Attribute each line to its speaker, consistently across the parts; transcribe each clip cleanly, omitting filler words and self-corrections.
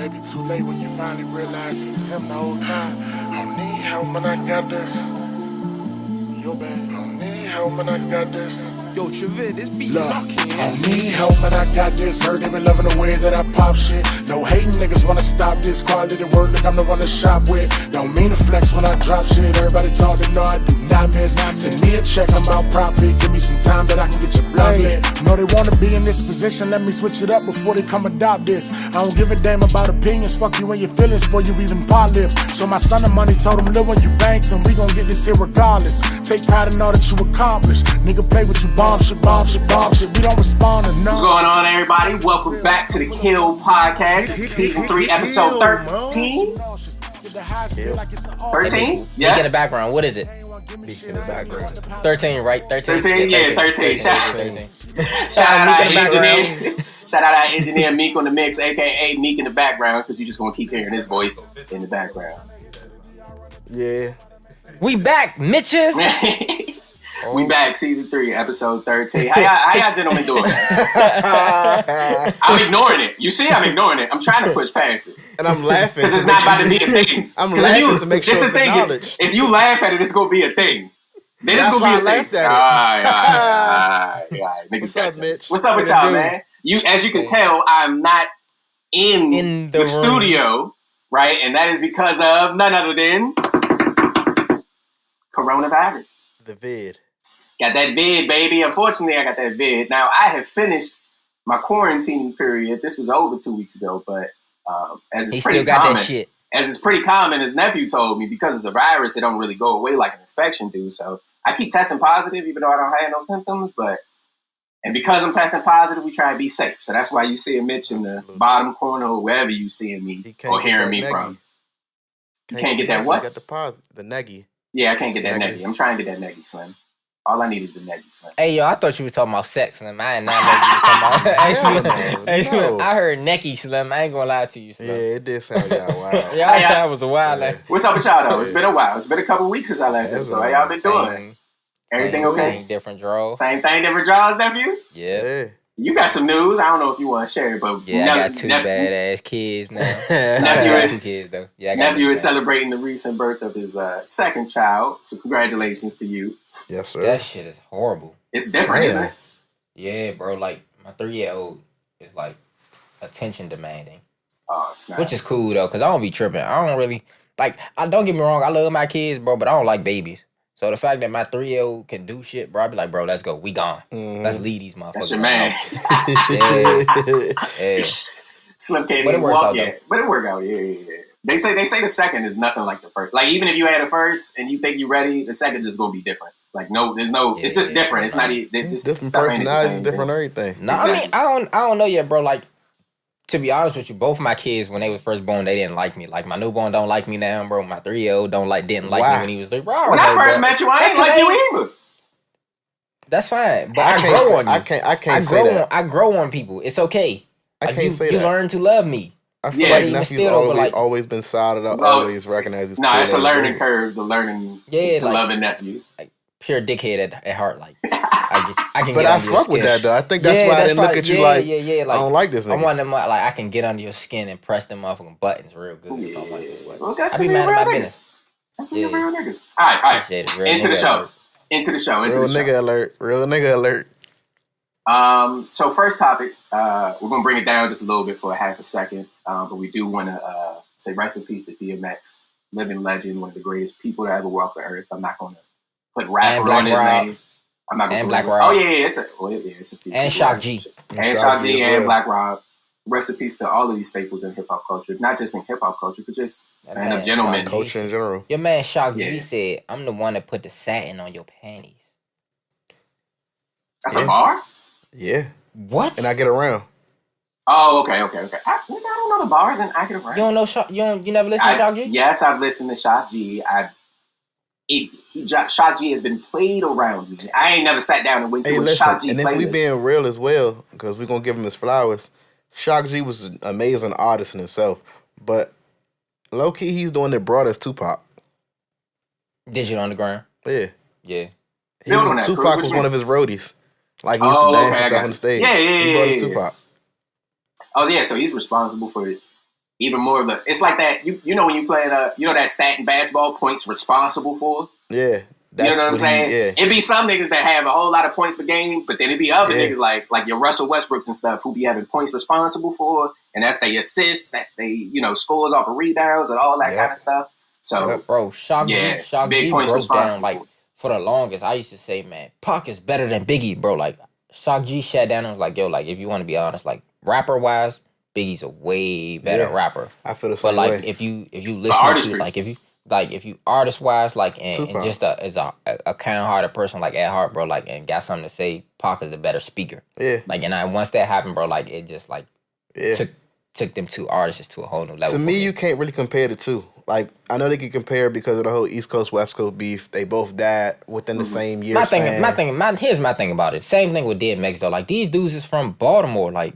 Speaker 1: may be too late when you finally realize he was him the whole time. I need help when I got this. Yo, man, I need help when I got this.
Speaker 2: Yo, Chauvin, this beat
Speaker 1: Look,
Speaker 2: knocking.
Speaker 1: I need help and I got this. Heard they been loving the way that I pop shit. No hating niggas wanna stop this. Quality work like I'm the one to shop with. Don't mean to flex when I drop shit. Everybody talk to know I do not miss. Send me a check, I'm about profit. Give me some time that I can get your blood lit. Know they wanna be in this position. Let me switch it up before they come adopt this. I don't give a damn about opinions. Fuck you and your feelings before you even pot lips. So my son of money told him live when you banks and we gon' get this here regardless. Take pride in all that you accomplish. Nigga play with you bomb shit. We don't respond to none.
Speaker 3: What's going on, everybody? Welcome back to the Kill Podcast. This is season 3, episode 13. 13? Yes.
Speaker 4: Meek in the background. What is it?
Speaker 2: Meek in the background.
Speaker 4: 13, right? 13.
Speaker 3: 13? Yeah, 13. Shout out our engineer. Shout out our engineer MiqueOnTheMix, aka Meek in the background, because you're just gonna keep hearing his voice in the background.
Speaker 2: Yeah.
Speaker 4: We back, Mitches.
Speaker 3: We back, season 3, episode 13. How y'all gentlemen doing? I'm ignoring it. You see, I'm ignoring it. I'm trying to push past it.
Speaker 2: And I'm laughing.
Speaker 3: Because it's not about to be a thing.
Speaker 2: I'm laughing to make sure it's acknowledged.
Speaker 3: If you laugh at it, it's going to be a thing. Then it's going to be a thing. All right.
Speaker 2: What's up, Mitch?
Speaker 3: What's up with y'all, man? As you can tell, I'm not in the studio, right? And that is because of none other than coronavirus.
Speaker 2: The vid.
Speaker 3: Got that vid, baby. Unfortunately, I got that vid. Now, I have finished my quarantine period. This was over 2 weeks ago, but as it's pretty common,
Speaker 4: that shit.
Speaker 3: As it's pretty common, his nephew told me, because it's a virus, it don't really go away like an infection do. So I keep testing positive, even though I don't have no symptoms. And because I'm testing positive, we try to be safe. So that's why you see a Mitch in the bottom corner or wherever you see me or hearing me from. You can't get that what?
Speaker 2: You got the positive, the neggy.
Speaker 3: Yeah, I can't get that neggy. I'm trying to get that neggy, Slim. All I need is the neggy, Slim.
Speaker 4: Hey, yo, I thought you were talking about sex, Slim. I ain't not know you were talking about.
Speaker 2: No.
Speaker 4: I heard necky, Slim. I ain't gonna lie to you, Slim.
Speaker 2: Yeah, it did sound wild.
Speaker 4: Yeah, I thought that was a while.
Speaker 2: Yeah.
Speaker 3: What's up with y'all, though? It's been a while. It's been a couple weeks since I last episode. How y'all been doing? Everything okay?
Speaker 4: Thing, different draws.
Speaker 3: Same thing, different draws, nephew?
Speaker 4: Yeah.
Speaker 3: You got some news. I don't know if you want to share it, but
Speaker 4: yeah, I got two badass kids now.
Speaker 3: Nephew is celebrating the recent birth of his second child. So congratulations to you.
Speaker 2: Yes, sir.
Speaker 4: That shit is horrible.
Speaker 3: It's different, isn't it?
Speaker 4: Yeah, bro. Like my 3-year-old is like attention demanding.
Speaker 3: Oh, snap.
Speaker 4: Which is cool though, cause I don't be tripping. I don't really like. I don't get me wrong. I love my kids, bro, but I don't like babies. So the fact that my 3-year-old can do shit, bro, I be like, bro, let's go. We gone. Let's leave these motherfuckers.
Speaker 3: That's your man.
Speaker 4: Yeah.
Speaker 3: Slim can't even walk yet. But it worked out. Yeah. They say the second is nothing like the first. Like even if you had a first and you think you're ready, the second is gonna be different. Like there's no. It's just different. It's not. It's just
Speaker 2: different personalities, different everything.
Speaker 4: No, exactly. I mean I don't know yet, bro. Like to be honest with you, both my kids when they was first born, they didn't like me. Like my newborn don't like me now, bro. My 3-year-old didn't like me when he was 3. Bro,
Speaker 3: when I first met you, I didn't like you either.
Speaker 4: That's fine, but I grow on you.
Speaker 2: I can't say that.
Speaker 4: I grow on people. It's okay.
Speaker 2: I can't say that.
Speaker 4: You learn to love me.
Speaker 2: I feel like nephew's always been solid. I always recognize his.
Speaker 3: It's a learning curve. The learning to love a nephew.
Speaker 4: Like pure dickhead at heart. Like I can.
Speaker 2: But I fuck with that though. I think that's why I didn't look at you like. Like I don't like this nigga.
Speaker 4: I want them like I can get under your skin and press them motherfucking buttons real good if I want to.
Speaker 3: Well, that's
Speaker 4: I be mad at my business.
Speaker 3: That's a real nigga. All right. Into the show.
Speaker 2: Real nigga alert.
Speaker 3: So first topic, we're gonna bring it down just a little bit for a half a second, but we do want to say rest in peace to DMX, living legend, one of the greatest people to ever walk the earth. I'm not gonna put rapper on his name. I'm not gonna
Speaker 4: put
Speaker 3: Black
Speaker 4: Rob.
Speaker 3: Oh yeah, it's a few.
Speaker 4: And Shock G.
Speaker 3: And Shock G and Black Rob. Rest in peace to all of these staples in hip hop culture, not just in hip hop culture, but just stand up gentlemen.
Speaker 2: Culture in general.
Speaker 4: Your man Shock G said, "I'm the one that put the satin on your panties."
Speaker 3: That's a bar?
Speaker 2: Yeah.
Speaker 4: What?
Speaker 2: And I get around.
Speaker 3: Oh, okay. I don't know the bars and I get around.
Speaker 4: You don't know Shock? You never listen to Shock G?
Speaker 3: Yes, I've listened to Shock G. Shock G has been played around me. I ain't never sat down and went through a Shock G playlist.
Speaker 2: And if we being real as well, because we're gonna give him his flowers, Shock G was an amazing artist in himself, but low key he's the one that brought us Tupac.
Speaker 4: Digital Underground.
Speaker 2: Yeah. Tupac was one of his roadies. Like he used to dance and stuff on the stage.
Speaker 3: Yeah.
Speaker 2: He brought us Tupac.
Speaker 3: Oh yeah, so he's responsible for even more of the. It's like that. You know when you play that stat in basketball, points responsible for.
Speaker 2: Yeah.
Speaker 3: You know what I'm saying? It'd be some niggas that have a whole lot of points per game, but then it'd be other niggas like your Russell Westbrooks and stuff who be having points responsible for, and that's they assists, that's they scores off of rebounds and all that kind of stuff. So,
Speaker 4: bro, Shock G broke down like for the longest. I used to say, man, Pac is better than Biggie, bro. Like Shock G sat down and was like, yo, like if you want to be honest, like rapper wise, Biggie's a way better rapper.
Speaker 2: I feel the same
Speaker 4: way. But
Speaker 2: way.
Speaker 4: like if you listen to if you artist wise, like and just as a kind hearted person like at heart, bro, like and got something to say, Pac is the better speaker.
Speaker 2: Yeah.
Speaker 4: Like and once that happened, bro, like it just like took them two artists to a whole new level.
Speaker 2: To me, you can't really compare the two. Like I know they can compare because of the whole East Coast West Coast beef. They both died within the same year.
Speaker 4: Here's my thing about it. Same thing with DMX though. Like these dudes is from Baltimore. Like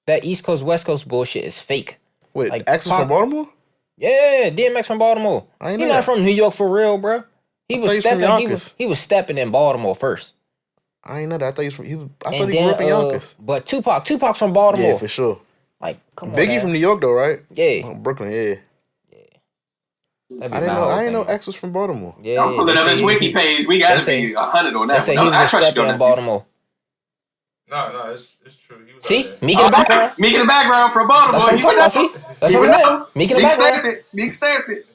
Speaker 4: that East Coast West Coast bullshit is fake.
Speaker 2: Wait,
Speaker 4: like
Speaker 2: X is from Baltimore?
Speaker 4: Yeah, DMX from Baltimore. He not from New York for real, bro. He was stepping in Baltimore first.
Speaker 2: I ain't know that. I thought he grew up in Yonkers.
Speaker 4: But Tupac's from Baltimore.
Speaker 2: Yeah, for sure.
Speaker 4: Like, come on,
Speaker 2: Biggie from New York though, right?
Speaker 4: Yeah.
Speaker 2: Brooklyn, yeah. I didn't know X was from Baltimore.
Speaker 3: Yeah, I'm pulling up his wiki page. We gotta be 100 on that.
Speaker 4: He was a stepper in Baltimore.
Speaker 5: No, it's true. He was
Speaker 4: see, Meek in the background.
Speaker 3: Meek in the background from Baltimore.
Speaker 4: He went up. Meek in the background.
Speaker 3: Meek stamped it.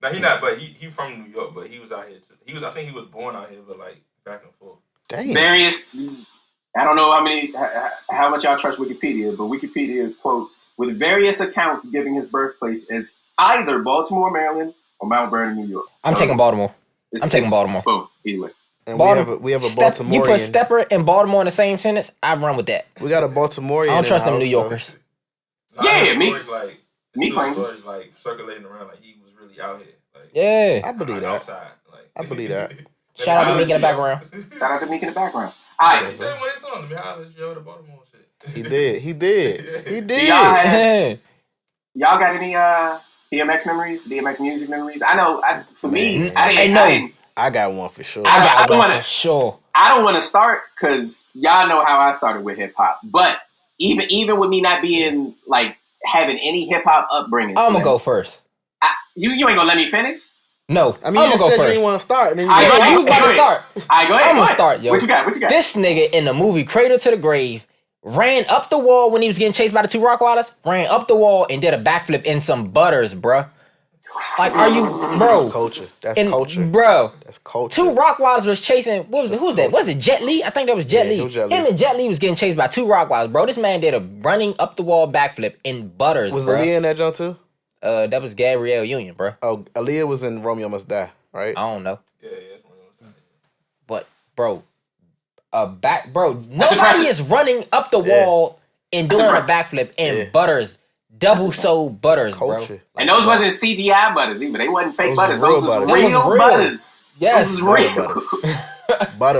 Speaker 5: No, he not. But he from New York. But he was out here too. I think he was born out here, but like back and forth.
Speaker 2: Damn.
Speaker 3: Various. I don't know how much y'all trust Wikipedia, but Wikipedia quotes with various accounts giving his birthplace as either Baltimore, Maryland, or Mount Vernon, New York.
Speaker 4: I'm taking Baltimore.
Speaker 3: Boom. Either way.
Speaker 2: And we have a Baltimorean.
Speaker 4: You put stepper and Baltimore in the same sentence, I run with that.
Speaker 2: We got a Baltimorean.
Speaker 4: I don't trust them New Yorkers.
Speaker 3: Me
Speaker 5: playing stories like circulating around like he was really out here. Like,
Speaker 2: yeah, I believe that.
Speaker 5: Outside, like,
Speaker 2: I believe that.
Speaker 4: Shout out to Meek in the background.
Speaker 3: Shout out to Meek in the background. All right.
Speaker 5: He said one of his songs. Let me holler at you the Baltimore shit.
Speaker 2: He did.
Speaker 3: Y'all got any DMX memories? DMX music memories? I know. For me, I
Speaker 2: got one for sure.
Speaker 3: I don't want to start because y'all know how I started with hip hop. But even with me not being like having any hip hop upbringing,
Speaker 4: I'm gonna go first.
Speaker 3: You ain't gonna let me finish?
Speaker 4: No,
Speaker 2: I mean, you just said you didn't want to start.
Speaker 4: You about to start.
Speaker 3: Go ahead.
Speaker 4: I'm gonna start, yo.
Speaker 3: What you got?
Speaker 4: This nigga in the movie Cradle to the Grave ran up the wall when he was getting chased by the two Rockwallers. Ran up the wall and did a backflip in some butters, bruh. Like, are you, bro?
Speaker 2: That's culture. That's culture,
Speaker 4: bro.
Speaker 2: That's culture.
Speaker 4: Two Rockwallers was chasing. Who was that? Was it Jet Li? I think that was Jet Li. Him and Jet Li was getting chased by two Rockwallers, bro. This man did a running up the wall backflip in butters,
Speaker 2: was
Speaker 4: bro.
Speaker 2: Aaliyah in that jump too?
Speaker 4: That was Gabrielle Union, bro.
Speaker 2: Oh, Aaliyah was in Romeo Must Die, right?
Speaker 4: I don't know.
Speaker 5: Yeah.
Speaker 4: But bro, nobody is running up the wall and doing a backflip in butters. Double sold butters, bro.
Speaker 3: And those wasn't CGI butters either. They wasn't fake butters. Those was real butters.
Speaker 4: Yes.
Speaker 3: Those was real.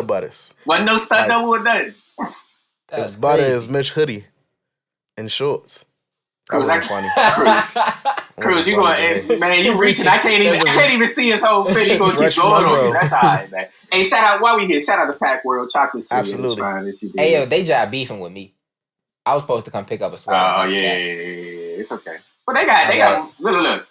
Speaker 2: Butters.
Speaker 3: Wasn't no stunt double or nothing.
Speaker 2: His butter is Mitch hoodie and shorts. That was funny.
Speaker 3: Cruz, you going, man, you reaching. I can't even see his whole fit. You gonna keep going on you. That's all right, man. Hey, shout out, while we here, shout out to Pack World Chocolate City.
Speaker 2: Absolutely.
Speaker 4: Hey, yo, they job beefing with me. I was supposed to come pick up a sweater.
Speaker 3: Oh, yeah. It's okay. But they got, look.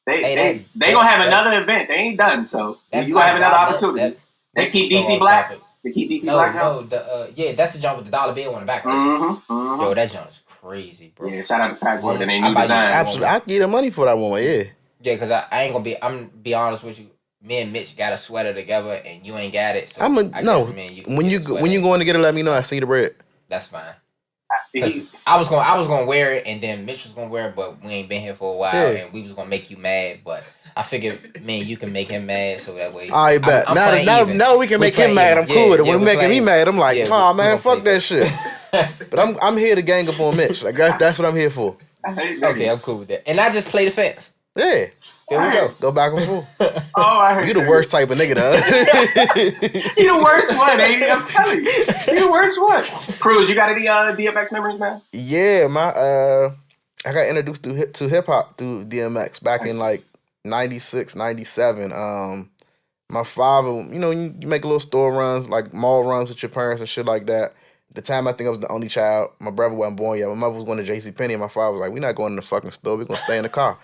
Speaker 3: They gonna have another event. They ain't done, so you gonna have another opportunity. They keep DC Black. They keep DC Black.
Speaker 4: No, that's the jump with the dollar bill on the back.
Speaker 3: Mm-hmm.
Speaker 4: Yo, that jump is crazy, bro.
Speaker 3: Yeah, shout out to Pack World and they new design.
Speaker 2: Absolutely, I give them money for that one. Yeah.
Speaker 4: Yeah, because I ain't gonna be. I'm gonna be honest with you. Me and Mitch got a sweater together, and you ain't got it. So
Speaker 2: when you going to get it, let me know. I see the bread.
Speaker 4: That's fine. I was gonna wear it, and then Mitch was gonna wear it, but we ain't been here for a while, and we was gonna make you mad. But I figured, man, you can make him mad, so that way.
Speaker 2: I bet. Now we can make him mad. I'm cool with it. When we making me mad, I'm like, oh man, fuck that shit. But I'm here to gang up on Mitch. Like that's what I'm here for.
Speaker 3: Okay,
Speaker 4: I'm cool with that. And I just play the fence.
Speaker 2: Yeah.
Speaker 4: There we go.
Speaker 2: Go back and forth.
Speaker 3: I heard
Speaker 2: you the worst type of nigga, though.
Speaker 3: He the worst one, ain't he? I'm telling you. He the worst one. Cruz, you got any DMX memories, man?
Speaker 2: Yeah, I got introduced to hip hop through DMX back in like 96, 97. My father, you make little store runs, like mall runs with your parents and shit like that. The time I think I was the only child. My brother wasn't born yet. My mother was going to JCPenney, and my father was like, "We're not going to the fucking store. We're gonna stay in the car."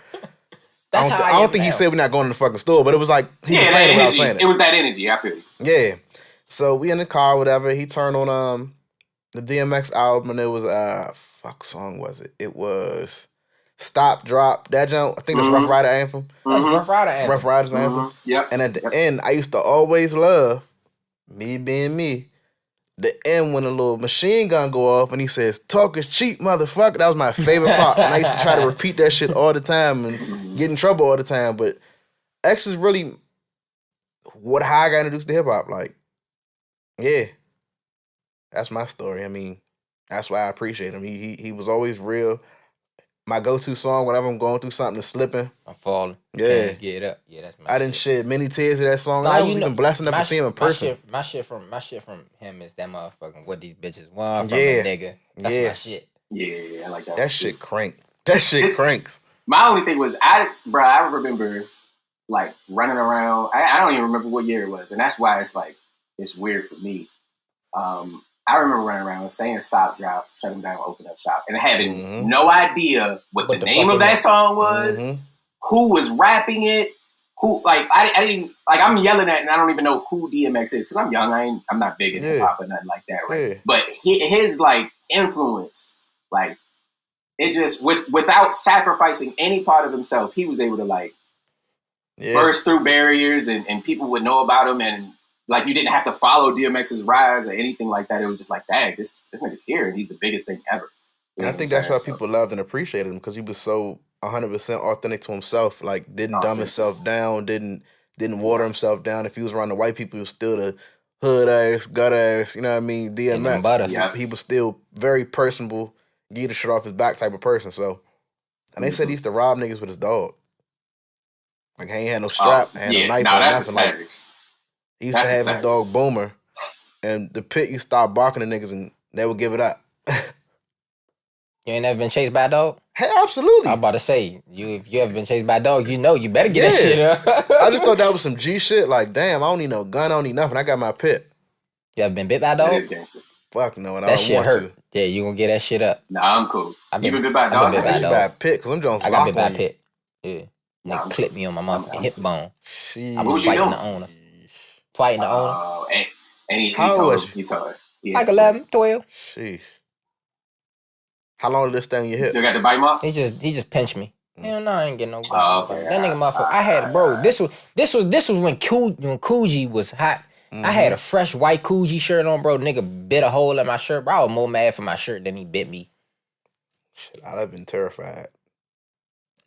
Speaker 4: That's
Speaker 2: I don't think he said we're not going to the fucking store, but it was like he was saying it without saying it.
Speaker 3: It was that energy. I feel you.
Speaker 2: Yeah. So we in the car, whatever. He turned on the DMX album, and it was fuck song was it? It was Stop Drop. That jump. I think that's Rough Rider anthem.
Speaker 4: That's Rough Rider anthem.
Speaker 2: Rough Rider's anthem.
Speaker 3: Yep.
Speaker 2: And at the end, I used to always love me being me. The end when a little machine gun go off and he says, "Talk is cheap, motherfucker." That was my favorite part. And I used to try to repeat that shit all the time and get in trouble all the time. But X is really how I got introduced to hip hop. Like, yeah. That's my story. I mean, that's why I appreciate him. He was always real. My go-to song whenever I'm going through something, is Slipping.
Speaker 4: I'm falling.
Speaker 2: Yeah.
Speaker 4: Can't get up. Yeah, that's my
Speaker 2: I didn't shed many tears of that song.
Speaker 4: Nah,
Speaker 2: I was even blessed enough to see him in person.
Speaker 4: My shit from him is that motherfucking what these bitches want from a nigga. That's my shit.
Speaker 3: Yeah, I like that.
Speaker 2: That shit crank. That shit cranks.
Speaker 3: My only thing was, I remember like running around. I don't even remember what year it was, and that's why it's weird for me. I remember running around saying "Stop, Drop," shut them down, open up shop, and having no idea what the name of that song was, who was rapping it, who I didn't I'm yelling at, and I don't even know who DMX is because I'm young. I'm not big in hip hop or nothing like that, right? Yeah. But his influence, it just without sacrificing any part of himself, he was able to burst through barriers, and people would know about him, and you didn't have to follow DMX's rise or anything like that. It was just dang, this nigga's here, and he's the biggest thing ever.
Speaker 2: And I think that's why people loved and appreciated him, because he was so 100% authentic to himself. Didn't dumb himself down, didn't water himself down. If he was around the white people, he was still the hood ass, gut ass. You know what I mean? DMX. He was still very personable, get the shit off his back type of person. So, and they said he used to rob niggas with his dog. He ain't had no strap, had no knife or nothing. He used to have his dog Boomer, and the pit used to start barking at niggas, and they would give it up.
Speaker 4: You ain't never been chased by a dog?
Speaker 2: Hey, absolutely.
Speaker 4: I'm about to say, if you ever been chased by a dog, you better get that shit up.
Speaker 2: I just thought that was some G shit. Damn, I don't need no gun, I don't need nothing. I got my pit.
Speaker 4: You ever been bit by a dog?
Speaker 3: That is gangster.
Speaker 2: Fuck no, and
Speaker 4: that
Speaker 2: I don't
Speaker 4: shit
Speaker 2: want
Speaker 4: hurt.
Speaker 2: to.
Speaker 4: Yeah, you gonna get that shit up.
Speaker 3: Nah, I'm cool. You been bit by a dog?
Speaker 2: I got by a pit, because I'm Jones.
Speaker 4: I got bit by a pit. Yeah. They clipped me on my motherfucking hip bone. I was fighting the owner. Fighting the owner.
Speaker 3: And he told her. Yeah.
Speaker 4: 11, 12.
Speaker 2: Sheesh. How long did this stay on your hip?
Speaker 3: Still got the bite mark?
Speaker 4: He just pinched me. Hell no, I ain't getting no gun. Okay. That nigga motherfucker. I had bro. This was when Coogee was hot. I had a fresh white Coogee shirt on, bro. Nigga bit a hole in my shirt, bro. I was more mad for my shirt than he bit me.
Speaker 2: Shit, I'd have been terrified.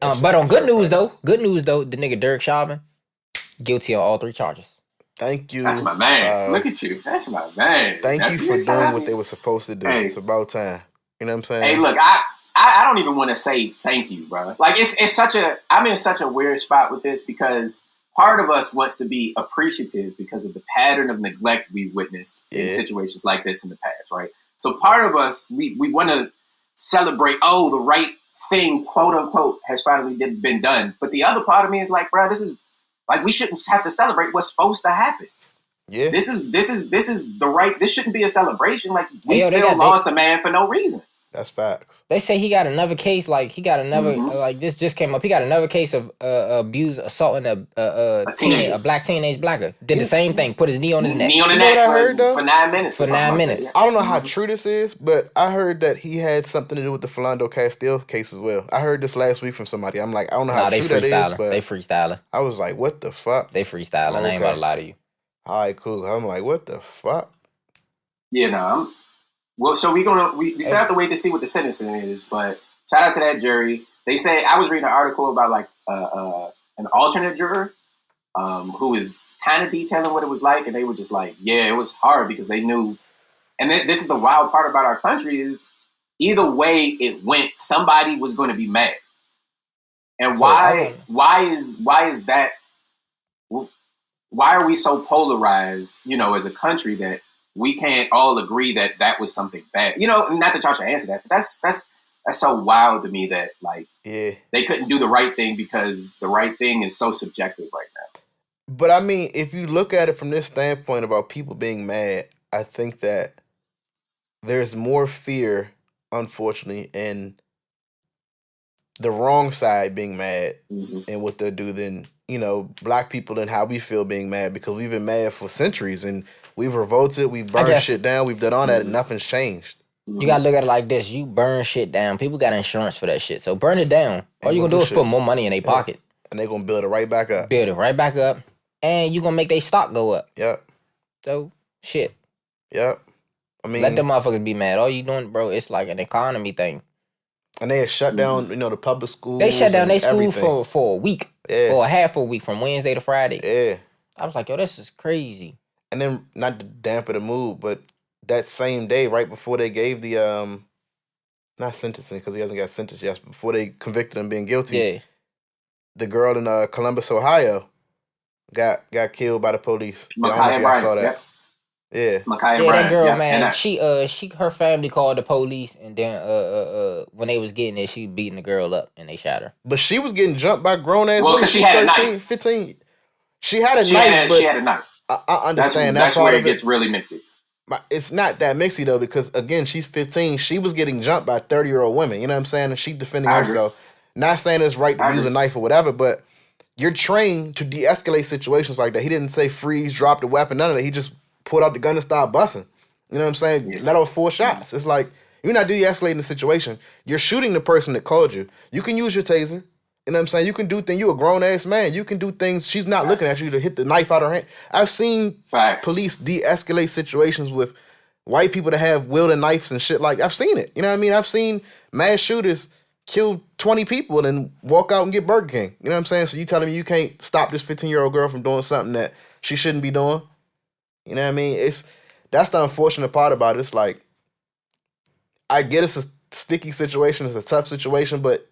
Speaker 4: But on good news though, the nigga Derek Chauvin, guilty on all 3 charges.
Speaker 2: Thank you.
Speaker 3: That's my man. Look at you. That's my man.
Speaker 2: Thank you for doing what they were supposed to do. Hey. It's about time. You know what I'm saying?
Speaker 3: Hey, look, I don't even want to say thank you, bro. I'm in such a weird spot with this, because part of us wants to be appreciative because of the pattern of neglect we've witnessed in situations like this in the past, right? So part of us, we want to celebrate, the right thing, quote unquote, has finally been done. But the other part of me is bro, this is we shouldn't have to celebrate what's supposed to happen. Yeah. This is the right. This shouldn't be a celebration. We still lost a man for no reason.
Speaker 2: That's facts.
Speaker 4: They say he got another case. This just came up. He got another case of assaulting a black teenage blacker. Did the same thing. Put his knee on his neck.
Speaker 3: Knee on the neck for 9 minutes.
Speaker 4: For 9 minutes.
Speaker 2: I don't know how true this is, but I heard that he had something to do with the Philando Castile case as well. I heard this last week from somebody. I'm I don't know how true that is, but
Speaker 4: they freestyling.
Speaker 2: I was like, what the fuck?
Speaker 4: They freestyling. I ain't about to lie to you.
Speaker 2: All right, cool. I'm like, what the fuck?
Speaker 3: Yeah, no. Well, so we still have to wait to see what the sentencing is, but shout out to that jury. They say, I was reading an article about an alternate juror who was kind of detailing what it was like, and they were just it was hard because they knew. And this is the wild part about our country is either way it went, somebody was going to be mad. And why is that? Why are we so polarized, as a country, that we can't all agree that was something bad? Not that y'all should answer that, but that's so wild to me that they couldn't do the right thing because the right thing is so subjective right now.
Speaker 2: But I mean, if you look at it from this standpoint about people being mad, I think that there's more fear, unfortunately, in the wrong side being mad and what they'll do than, black people and how we feel being mad, because we've been mad for centuries and we've revolted, we've burned shit down, we've done all that and nothing's changed.
Speaker 4: You gotta look at it like this. You burn shit down. People got insurance for that shit. So burn it down. All you gonna do is put more money in their pocket.
Speaker 2: And they're gonna build it right back up.
Speaker 4: And you gonna make their stock go up.
Speaker 2: Yep.
Speaker 4: So, shit.
Speaker 2: Yep. I mean,
Speaker 4: let them motherfuckers be mad. All you doing, bro, it's like an economy thing.
Speaker 2: And they had shut down, the public schools.
Speaker 4: They shut down their school for a week.
Speaker 2: Yeah.
Speaker 4: Or a half a week, from Wednesday to Friday.
Speaker 2: Yeah.
Speaker 4: I was like, yo, this is crazy.
Speaker 2: And then, not to dampen the mood, but that same day, right before they gave the, not sentencing, because he hasn't got sentenced yet, but before they convicted him being guilty, the girl in Columbus, Ohio, got killed by the police.
Speaker 3: I saw that.
Speaker 2: Yep. Yeah.
Speaker 4: That girl, man, she her family called the police, and then when they was getting it, she beating the girl up and they shot her.
Speaker 2: But she was getting jumped by grown ass.
Speaker 3: Well, because she had 13, a knife.
Speaker 2: 15. She had a knife.
Speaker 3: She had a knife.
Speaker 2: I understand
Speaker 3: that's where it gets really mixy.
Speaker 2: It's not that mixy though, because again, she's 15. She was getting jumped by 30-year-old women. You know what I'm saying? And she's defending herself. Not saying it's right to use a knife or whatever, but you're trained to de-escalate situations like that. He didn't say freeze, drop the weapon, none of that. He just pulled out the gun and started busting. You know what I'm saying? Let off 4 shots. It's like, you're not de-escalating the situation. You're shooting the person that called you. You can use your taser. You know what I'm saying? You can do things. You're a grown-ass man. You can do things. She's not looking at you to hit the knife out of her hand. I've seen police de-escalate situations with white people that have wielding knives and shit like. I've seen it. You know what I mean? I've seen mass shooters kill 20 people and then walk out and get Burger King. You know what I'm saying? So you telling me you can't stop this 15-year-old girl from doing something that she shouldn't be doing? You know what I mean? That's the unfortunate part about it. It's like, I get it's a sticky situation, it's a tough situation, but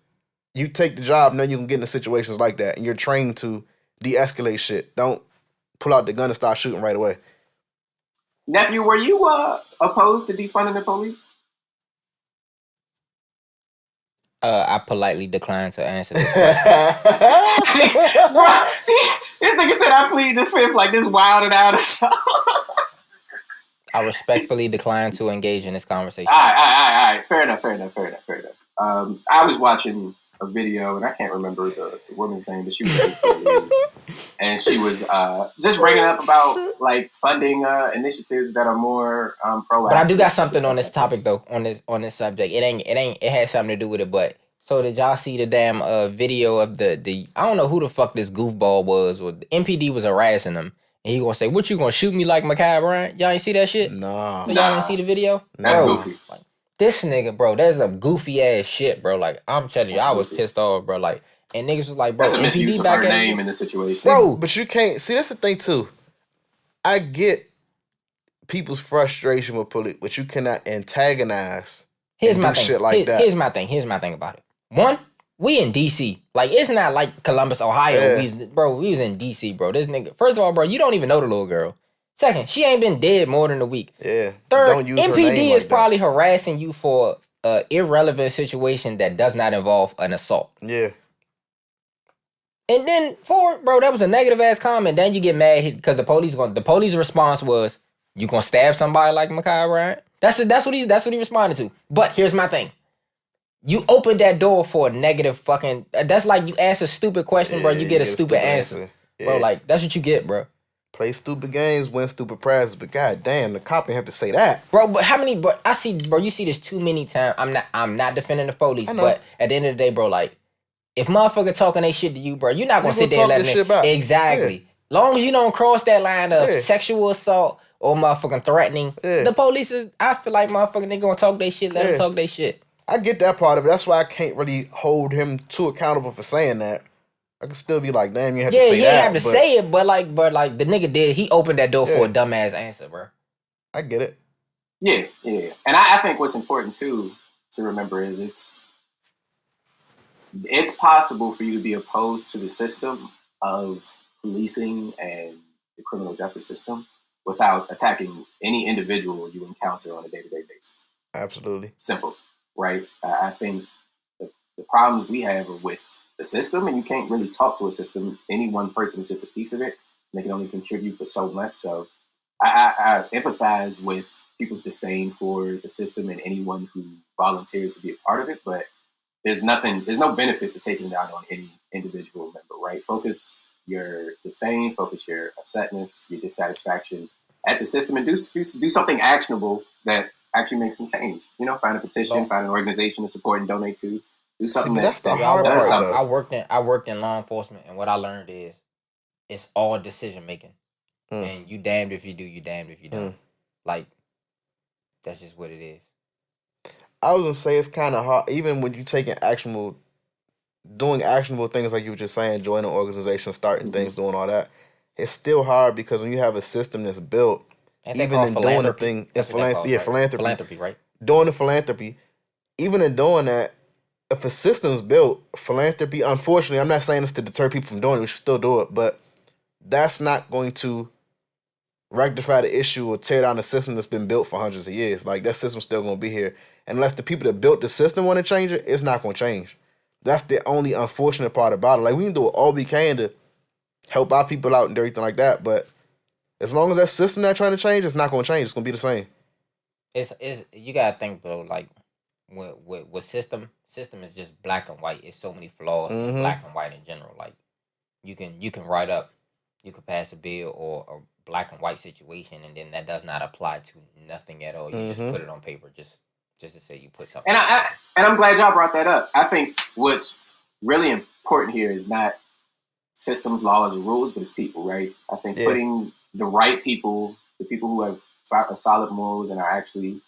Speaker 2: you take the job and then you can get into situations like that, and you're trained to de-escalate shit. Don't pull out the gun and start shooting right away.
Speaker 3: Nephew, were you opposed to defunding the police?
Speaker 4: I politely declined to answer this question.
Speaker 3: Bro, this nigga said I plead the fifth like this wilded out or something.
Speaker 4: I respectfully decline to engage in this conversation.
Speaker 3: All right. Fair enough. I was watching a video, and I can't remember the woman's name, but she was basically, and she was just bringing up about like funding initiatives that are more proactive.
Speaker 4: But I do got something on this topic though, on this subject. It has something to do with it. But so did y'all see the damn video of the I don't know who the fuck this goofball was, or the MPD was harassing him. And he gonna say, "What, you gonna shoot me like Ma'Khia Bryant?" Y'all ain't see that shit?
Speaker 2: No.
Speaker 4: So y'all didn't see the video?
Speaker 3: That's goofy.
Speaker 4: Like, this nigga, bro, that's a goofy ass shit, bro. Like, I'm telling you, I was pissed off, bro. Like, and niggas was like, bro,
Speaker 3: that's a misuse
Speaker 4: MPD
Speaker 3: of
Speaker 4: back
Speaker 3: her name in the situation.
Speaker 2: See, bro, but you can't see. That's the thing too. I get people's frustration with police, but you cannot antagonize.
Speaker 4: Here's my thing.
Speaker 2: Shit like that.
Speaker 4: Here's my thing about it. One, we in DC. Like, it's not like Columbus, Ohio.
Speaker 2: Yeah.
Speaker 4: We was in DC, bro. This nigga. First of all, bro, you don't even know the little girl. Second, she ain't been dead more than a week.
Speaker 2: Yeah.
Speaker 4: Third,
Speaker 2: don't use her
Speaker 4: MPD
Speaker 2: name
Speaker 4: is
Speaker 2: like
Speaker 4: probably harassing you for an irrelevant situation that does not involve an assault.
Speaker 2: Yeah.
Speaker 4: And then four, bro, that was a negative ass comment. Then you get mad because the police response was, "You gonna stab somebody like Ma'Khia Bryant?" That's what he responded to. But here's my thing. You opened that door for a negative fucking. That's like you ask a stupid question, bro. You get a stupid answer. Yeah. Bro. Like, that's what you get, bro.
Speaker 2: Play stupid games, win stupid prizes. But goddamn, the cop didn't have to say that,
Speaker 4: bro. But how many? But I see, bro. You see this too many times. I'm not defending the police, but at the end of the day, bro, like, if motherfucker talking they shit to you, bro, you're not gonna sit there and let them. Exactly. Yeah. Long as you don't cross that line of sexual assault or motherfucking threatening, the police is. I feel like motherfucking they gonna talk their shit. Let them talk their shit.
Speaker 2: I get that part of it. That's why I can't really hold him too accountable for saying that. I can still be like, damn, you have to say that. Yeah, you have to say
Speaker 4: it, but like the nigga did. He opened that door for a dumbass answer, bro.
Speaker 2: I get it.
Speaker 3: Yeah. And I think what's important too to remember is it's possible for you to be opposed to the system of policing and the criminal justice system without attacking any individual you encounter on a day-to-day basis.
Speaker 2: Absolutely.
Speaker 3: Simple, right? I think the problems we have are with the system, and you can't really talk to a system. Any one person is just a piece of it, and they can only contribute for so much. So I empathize with people's disdain for the system and anyone who volunteers to be a part of it, but there's no benefit to taking it out on any individual member, right? Focus your disdain, focus your upsetness, your dissatisfaction at the system, and do something actionable that actually makes some change. You know, find a petition, find an organization to support and donate to. Do something
Speaker 2: that's the
Speaker 3: that
Speaker 2: hard
Speaker 3: does
Speaker 2: part,
Speaker 3: something.
Speaker 2: though.
Speaker 4: I worked in law enforcement, and what I learned is it's all decision making, and you damned if you do, you damned if you don't. Like, that's just what it is.
Speaker 2: I was gonna say it's kind of hard, even when you taking doing actionable things like you were just saying, joining organizations, starting things, doing all that. It's still hard because when you have a system that's built, even in doing the thing, philanthropy,
Speaker 4: right?
Speaker 2: Doing the philanthropy, even in doing that, if a system's built, philanthropy, unfortunately, I'm not saying this to deter people from doing it, we should still do it, but that's not going to rectify the issue or tear down the system that's been built for hundreds of years. Like, that system's still going to be here. Unless the people that built the system want to change it, it's not going to change. That's the only unfortunate part about it. Like, we can do all we can to help our people out and everything like that, but as long as that system not trying to change, it's not going to change. It's going to be the same.
Speaker 4: It's you got to think, bro, like, with system is just black and white. It's so many flaws in black and white in general. Like, you can write up, you can pass a bill or a black and white situation, and then that does not apply to nothing at all. You just put it on paper, just to say you put something.
Speaker 3: And I'm glad y'all brought that up. I think what's really important here is not systems, laws, or rules, but it's people, right? I think putting the right people, the people who have solid morals and are actually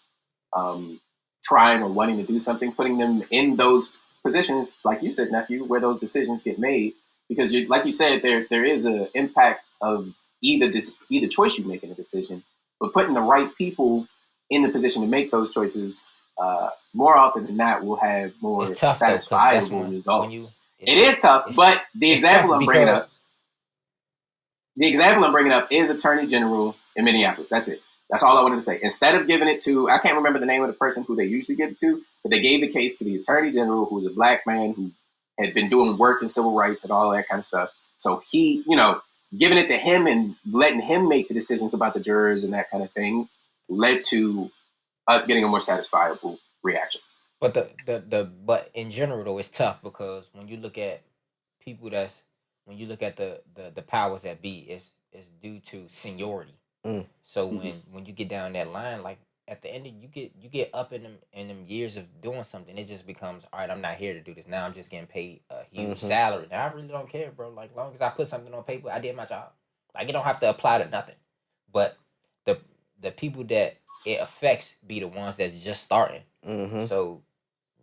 Speaker 3: trying or wanting to do something, putting them in those positions, like you said, nephew, where those decisions get made. Because, like you said, there is an impact of either choice you make in a decision, but putting the right people in the position to make those choices, more often than not, will have more satisfiable results. It is tough, but the example I'm bringing up is Attorney General in Minneapolis. That's it. That's all I wanted to say. Instead of giving it to, I can't remember the name of the person who they usually give it to, but they gave the case to the Attorney General, who was a black man who had been doing work in civil rights and all that kind of stuff. So he, giving it to him and letting him make the decisions about the jurors and that kind of thing led to us getting a more satisfiable reaction.
Speaker 4: But but in general though, it's tough because when you look at people when you look at the powers that be, it's due to seniority. So when you get down that line, like at the end of you get up in them years of doing something, it just becomes, all right, I'm not here to do this. Now I'm just getting paid a huge salary. Now I really don't care, bro. Like, as long as I put something on paper, I did my job. Like, it don't have to apply to nothing. But the people that it affects be the ones that's just starting. So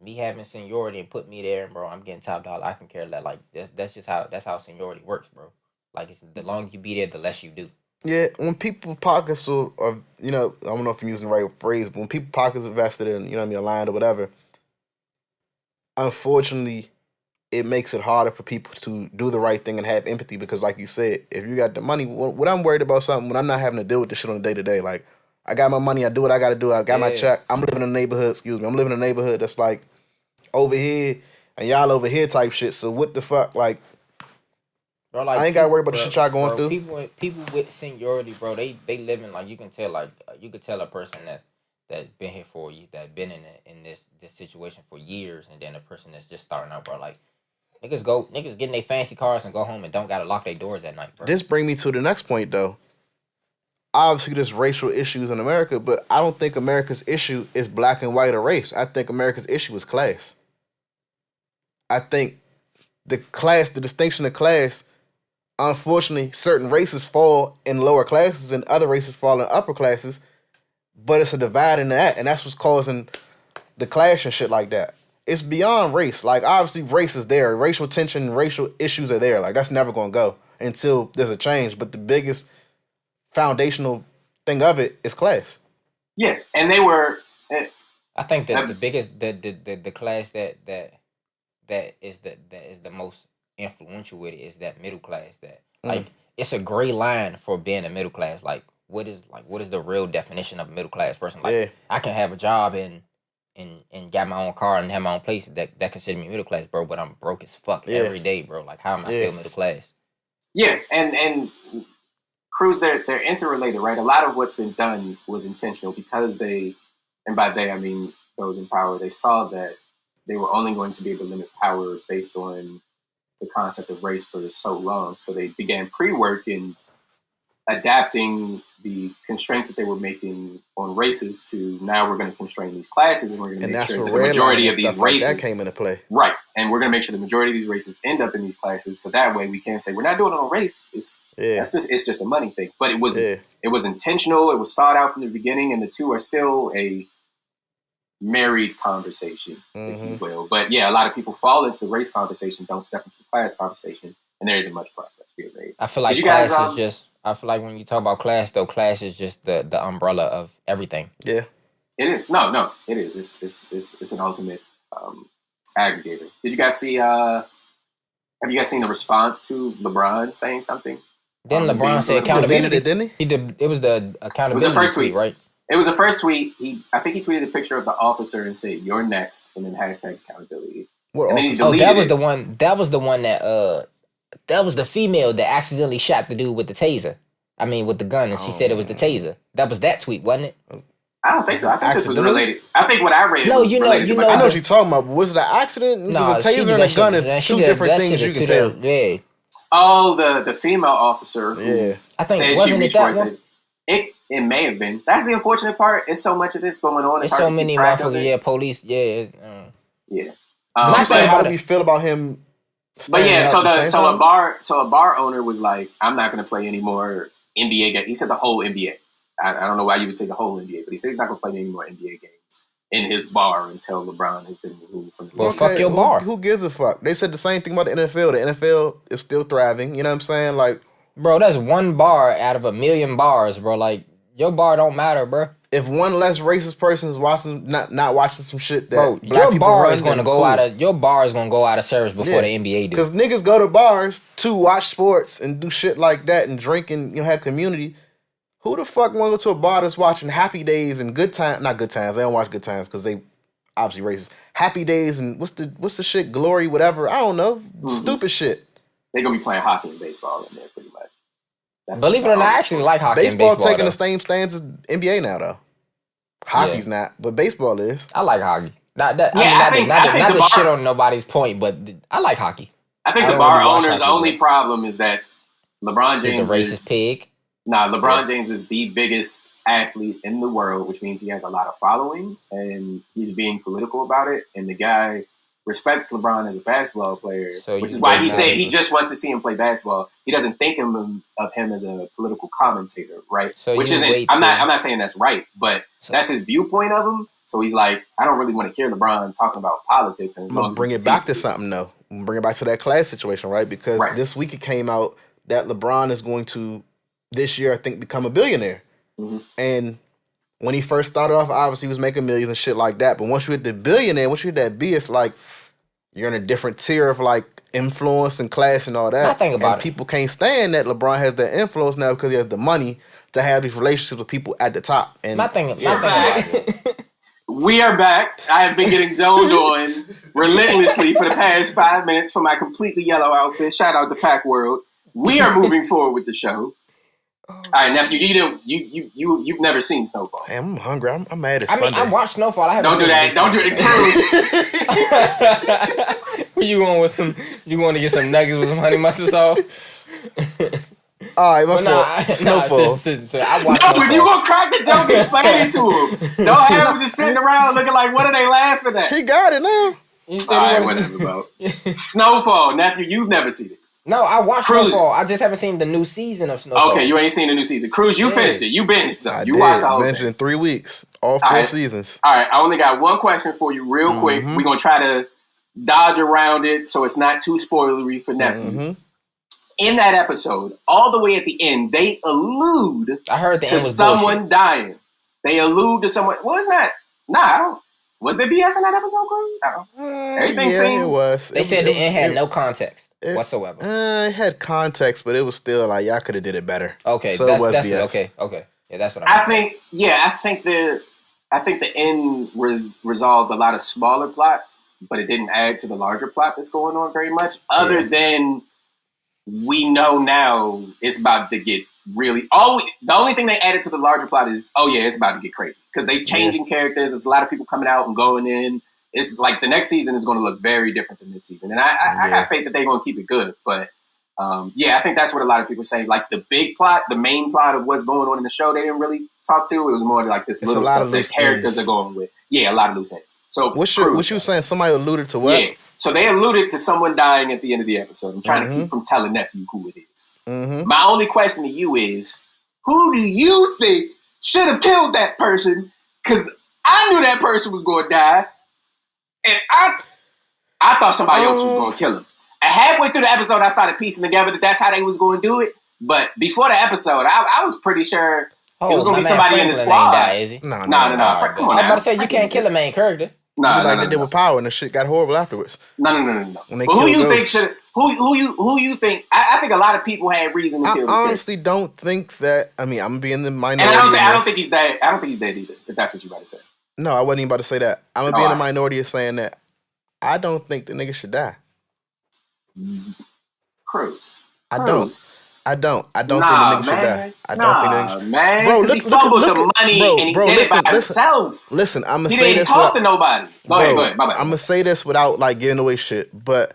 Speaker 4: me having seniority and put me there, bro, I'm getting top dollar. I can care less. Like, that's how seniority works, bro. Like, it's the longer you be there, the less you do.
Speaker 2: Yeah, when people pockets are, I don't know if I'm using the right phrase, but when people pockets are vested in, aligned or whatever, unfortunately, it makes it harder for people to do the right thing and have empathy because, like you said, if you got the money, when I'm worried about something, when I'm not having to deal with this shit on a day-to-day, like, I got my money, I do what I got to do, I got my check, I'm living in a neighborhood, I'm living in a neighborhood that's, like, over here, and y'all over here type shit, so what the fuck, like,
Speaker 4: bro, like,
Speaker 2: I ain't got to worry about the shit y'all going through.
Speaker 4: People with seniority, bro, they living, like, you can tell a person that's been here for you, that been in this situation for years, and then a person that's just starting out, bro, like, niggas getting their fancy cars and go home and don't gotta lock their doors at night, bro.
Speaker 2: This bring me to the next point, though. Obviously, there's racial issues in America, but I don't think America's issue is black and white or race. I think America's issue is class. I think the distinction of class, unfortunately, certain races fall in lower classes and other races fall in upper classes, but it's a divide in that, and that's what's causing the clash and shit like that. It's beyond race. Like, obviously, race is there. Racial tension, racial issues are there. Like, that's never going to go until there's a change. But the biggest foundational thing of it is class.
Speaker 3: Yeah, and they were.
Speaker 4: I think that the biggest the class that is the most influential with it is that middle class. That like it's a gray line for being a middle class. Like, what is the real definition of a middle class person? Like, I can have a job and got my own car and have my own place that consider me middle class, bro, but I'm broke as fuck every day, bro. Like, how am I still middle class?
Speaker 3: Yeah, and Cruz, they're interrelated, right? A lot of what's been done was intentional because they, and by they I mean those in power, they saw that they were only going to be able to limit power based on the concept of race for so long. So they began pre-work in adapting the constraints that they were making on races to now we're going to constrain these classes and we're going to make sure that the majority of these races
Speaker 2: that came into play.
Speaker 3: Right. And we're going to make sure the majority of these races end up in these classes. So that way we can't say we're not doing it on race. It's just a money thing. But it was intentional. It was thought out from the beginning, and the two are still a married conversation, if you will. But yeah, a lot of people fall into the race conversation, don't step into the class conversation, and there isn't much progress being made.
Speaker 4: I feel like class is just. I feel like when you talk about class, though, class is just the umbrella of everything.
Speaker 3: Yeah, it is. No, it is. It's an ultimate aggregator. Did you guys see? Have you guys seen the response to LeBron saying something?
Speaker 4: Didn't LeBron say accountability?
Speaker 2: Didn't he?
Speaker 4: It was the accountability. It was the first tweet, right?
Speaker 3: It was the first tweet. I think he tweeted a picture of the officer and said, "You're next," and then hashtag accountability.
Speaker 2: What?
Speaker 3: And then he deleted
Speaker 4: that was the one. That was the one that was the female that accidentally shot the dude with the taser. I mean, with the gun, and she said it was the taser. That was that tweet, wasn't it?
Speaker 3: I don't think so. I think this was related. I think what I read was related.
Speaker 2: I know what you're talking about, but was it an accident? Because a taser and a gun is two different things you can tell.
Speaker 4: Yeah.
Speaker 3: Oh, the female officer who
Speaker 4: I think,
Speaker 3: said she reached for a taser. It may have been. That's the unfortunate part. It's so much of this going on.
Speaker 4: It's so many motherfuckers. Police. Yeah.
Speaker 3: Yeah.
Speaker 2: How do we feel about him?
Speaker 3: But yeah, so a bar owner was like, "I'm not going to play any more NBA games." He said the whole NBA. I don't know why you would say the whole NBA, but he said he's not going to play any more NBA games in his bar until LeBron has been removed from the league.
Speaker 4: Well, fuck your bar.
Speaker 2: Who gives a fuck? They said the same thing about the NFL. The NFL is still thriving. You know what I'm saying? Like,
Speaker 4: bro, that's one bar out of 1 million bars, bro. Like, your bar don't matter, bro.
Speaker 2: If one less racist person is watching, not watching some shit that
Speaker 4: bro,
Speaker 2: black
Speaker 4: your bar is
Speaker 2: going to
Speaker 4: go out of your bar is gonna go out of service before the NBA do.
Speaker 2: Because niggas go to bars to watch sports and do shit like that and drink and have community. Who the fuck want to go to a bar that's watching Happy Days and Good Times? Not Good Times. They don't watch Good Times because they obviously racist. Happy Days and what's the shit? Glory, whatever. I don't know. Stupid shit.
Speaker 3: They're gonna be playing hockey and baseball in there pretty much.
Speaker 4: Believe it or not, I actually like hockey and baseball.
Speaker 2: Baseball taking the same stance as NBA now, though. Hockey's not, but baseball is.
Speaker 4: I like hockey. Not to shit on nobody's point, but I like hockey.
Speaker 3: I think the bar owner's only problem is that LeBron James
Speaker 4: is a racist pig.
Speaker 3: LeBron James is the biggest athlete in the world, which means he has a lot of following, and he's being political about it. And the guy respects LeBron as a basketball player, which is why he said he just wants to see him play basketball. He doesn't think of him as a political commentator, right? Which isn't. I'm not saying that's right, but that's his viewpoint of him. So he's like, I don't really want to hear LeBron talking about politics. And
Speaker 2: I'm gonna bring it back to something though. I'm gonna bring it back to that class situation, right? Because this week it came out that LeBron is going to this year, I think, become a billionaire. And when he first started off, obviously he was making millions and shit like that. But once you hit the billionaire, once you hit that B, it's like you're in a different tier of like influence and class and all that. And people can't stand that LeBron has that influence now because he has the money to have these relationships with people at the top. And
Speaker 3: we are back. I have been getting zoned on relentlessly for the past 5 minutes for my completely yellow outfit. Shout out to Pack World. We are moving forward with the show. All right, nephew, you've never seen Snowfall.
Speaker 2: Damn, I'm hungry. I'm mad at Sunday.
Speaker 4: I watched Snowfall.
Speaker 3: Don't do that. Don't do it,
Speaker 4: Cruz. Where you going with some? You want to get some nuggets with some honey mustard sauce?
Speaker 2: All right, my fault. Snowfall.
Speaker 3: No, if you gonna crack the joke, explain it to him. Don't have him just sitting around looking like, what are they laughing at?
Speaker 2: He got it now.
Speaker 3: All right, whatever, bro. Snowfall, nephew, you've never seen it.
Speaker 4: No, I watched Snowfall. I just haven't seen the new season of Snowfall.
Speaker 3: Okay, you ain't seen the new season. Cruz, you finished it. You binged though. You watched the whole thing.
Speaker 2: In 3 weeks. All 4 seasons.
Speaker 3: All right, I only got one question for you real quick. We're going to try to dodge around it so it's not too spoilery for nephew. In that episode, all the way at the end, they allude to someone dying. They allude to someone. Well, it's not. Nah, I don't. Was there BS in that episode, Cruz? I don't. Everything seemed.
Speaker 2: It was.
Speaker 4: They said the end had no context whatsoever.
Speaker 2: It had context, but it was still like y'all could have did it better.
Speaker 4: Okay,
Speaker 2: so
Speaker 4: that's
Speaker 2: BS.
Speaker 4: Okay. Yeah, that's what
Speaker 3: I think. Yeah, I think the end resolved a lot of smaller plots, but it didn't add to the larger plot that's going on very much. Other than we know now it's about to get really. The only thing they added to the larger plot is, it's about to get crazy because they changing characters. There's a lot of people coming out and going in. It's like the next season is going to look very different than this season, and I got faith that they're going to keep it good. But I think that's what a lot of people say. Like the big plot, the main plot of what's going on in the show, they didn't really talk to. It was more like this little stuff that characters are going with. Yeah, a lot of loose ends. So
Speaker 2: what you saying? Somebody alluded to what?
Speaker 3: Yeah. So they alluded to someone dying at the end of the episode. I'm trying to keep from telling nephew who it is. Mm-hmm. My only question to you is, who do you think should have killed that person? Because I knew that person was going to die, and I thought somebody else was going to kill him. And halfway through the episode, I started piecing together that that's how they was going to do it. But before the episode, I was pretty sure it was going to be somebody in the squad.
Speaker 2: No.
Speaker 3: Come on now.
Speaker 4: I'm about to say, you can't kill a main character.
Speaker 2: They did with Power, and the shit got horrible afterwards.
Speaker 3: No. But who you think should? Who you think? I think a lot of people had reason to kill.
Speaker 2: I honestly don't think that. I mean, I'm gonna be in the minority.
Speaker 3: And I don't think he's dead. I don't think he's dead either. If that's what you about to say.
Speaker 2: No, I wasn't even about to say that. I'm gonna be in the minority of saying that. I don't think the nigga should die.
Speaker 3: Cruz.
Speaker 2: I don't think the nigga should die. I don't think the nigga should.
Speaker 3: Man, because he fumbled the money and he did it by himself.
Speaker 2: Listen, I'm gonna
Speaker 3: he
Speaker 2: say
Speaker 3: didn't
Speaker 2: this.
Speaker 3: Talk to nobody. Go ahead. My bad.
Speaker 2: I'm gonna say this without like giving away shit, but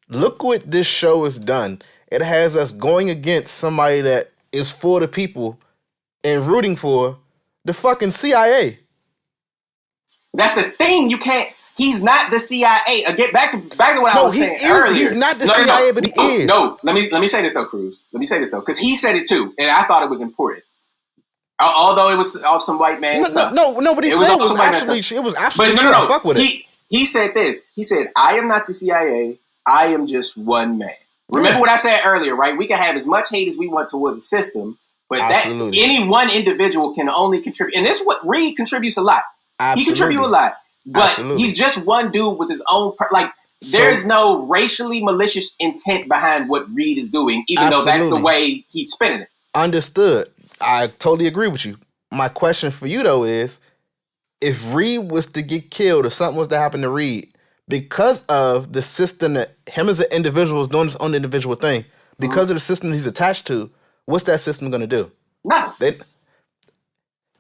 Speaker 2: look what this show has done. It has us going against somebody that is for the people and rooting for the fucking CIA.
Speaker 3: That's the thing. You can't. He's not the CIA. Again, back to what I was saying earlier.
Speaker 2: He's not the CIA, but he is.
Speaker 3: No, let me say this though, Cruz. Let me say this though, because he said it too, and I thought it was important. Although it was off some white man stuff.
Speaker 2: No, but it was absolutely
Speaker 3: no.
Speaker 2: Fuck with it.
Speaker 3: He said this. He said, "I am not the CIA. I am just one man." Remember what I said earlier, right? We can have as much hate as we want towards the system, but that any one individual can only contribute. And this is what Reed contributes a lot. He contributes a lot. But he's just one dude with his own... there's no racially malicious intent behind what Reed is doing, even though that's the way he's spinning it.
Speaker 2: Understood. I totally agree with you. My question for you, though, is if Reed was to get killed or something was to happen to Reed, because of the system that him as an individual is doing his own individual thing, because of the system he's attached to, what's that system going to do?
Speaker 3: No.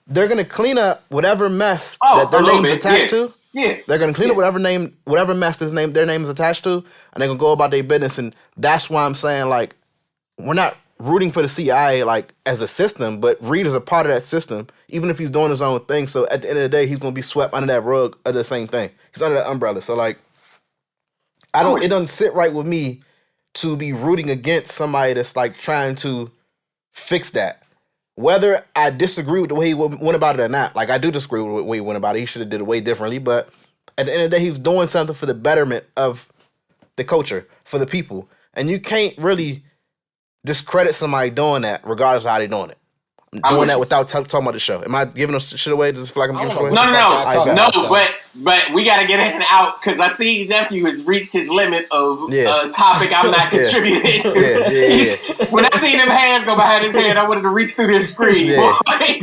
Speaker 2: They're going to clean up whatever mess that their name's attached to.
Speaker 3: Yeah.
Speaker 2: They're going to clean up whatever mess their name is attached to, and they're going to go about their business. And that's why I'm saying, like, we're not rooting for the CIA, like, as a system, but Reed is a part of that system, even if he's doing his own thing. So at the end of the day, he's going to be swept under that rug of the same thing. He's under that umbrella. So, like, it doesn't sit right with me to be rooting against somebody that's, like, trying to fix that. Whether I disagree with the way he went about it or not, like I do disagree with the way he went about it. He should have did it way differently. But at the end of the day, he's doing something for the betterment of the culture, for the people. And you can't really discredit somebody doing that regardless of how they're doing it. I'm doing that without talking about the show. Am I giving us shit away? Does it feel like I'm giving shit away?
Speaker 3: No, but we got to get in and out because I see nephew has reached his limit of a topic I'm not contributing to. When I seen them hands go behind his head, I wanted to reach through this screen.
Speaker 2: I'm like,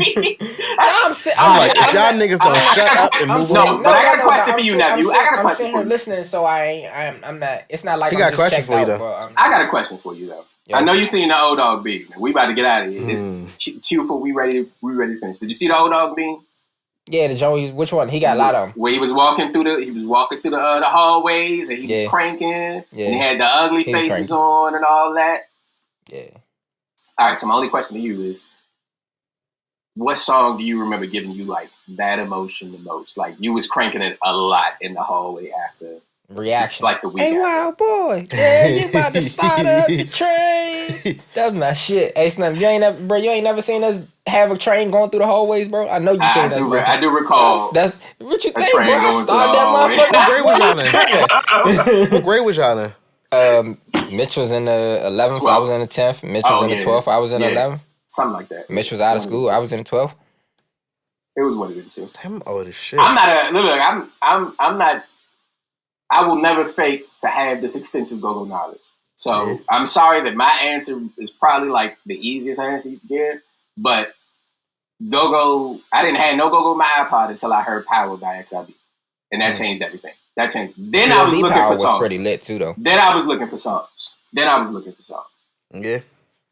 Speaker 2: if y'all niggas don't shut up and move on.
Speaker 3: But I got a question for you, nephew. I got a question for you.
Speaker 4: Listening, so I'm not. It's not like
Speaker 2: he got a question for you though.
Speaker 3: I got a question for you though. I know you seen the old dog bean. We about to get out of here. It's Q for we ready to finish. Did you see the old dog bean?
Speaker 4: Yeah, the Joey. Which one? He got a lot of them.
Speaker 3: Where he was walking through the hallways and he was cranking. And he had the ugly faces on and all that.
Speaker 4: Yeah.
Speaker 3: All right. So my only question to you is, what song do you remember giving you like that emotion the most? Like you was cranking it a lot in the hallway after.
Speaker 4: Reaction.
Speaker 3: Like the week
Speaker 4: hey, wow, boy. Yeah, you about to start up the train. That was my shit. Hey, Slim, you ain't never seen us have a train going through the hallways, bro? I know you seen us.
Speaker 3: I do recall.
Speaker 4: That's what you think, bro? I started that
Speaker 2: motherfucker. What grade was y'all in?
Speaker 4: Mitch was in the 11th. 12th. I was in the 10th. Mitch was in the 12th. I was in the 11th.
Speaker 3: Something like that.
Speaker 4: Mitch was out of school. I was in the 12th.
Speaker 3: It was what it is too.
Speaker 2: I'm old as shit.
Speaker 3: I'm not. I will never fake to have this extensive go-go knowledge. So I'm sorry that my answer is probably like the easiest answer you can get. But go-go, I didn't have no go-go in my iPod until I heard Power by XIB. And that changed everything. That changed. Then I was looking for songs.
Speaker 4: Pretty lit too, though.
Speaker 3: Then I was looking for songs.
Speaker 2: Yeah.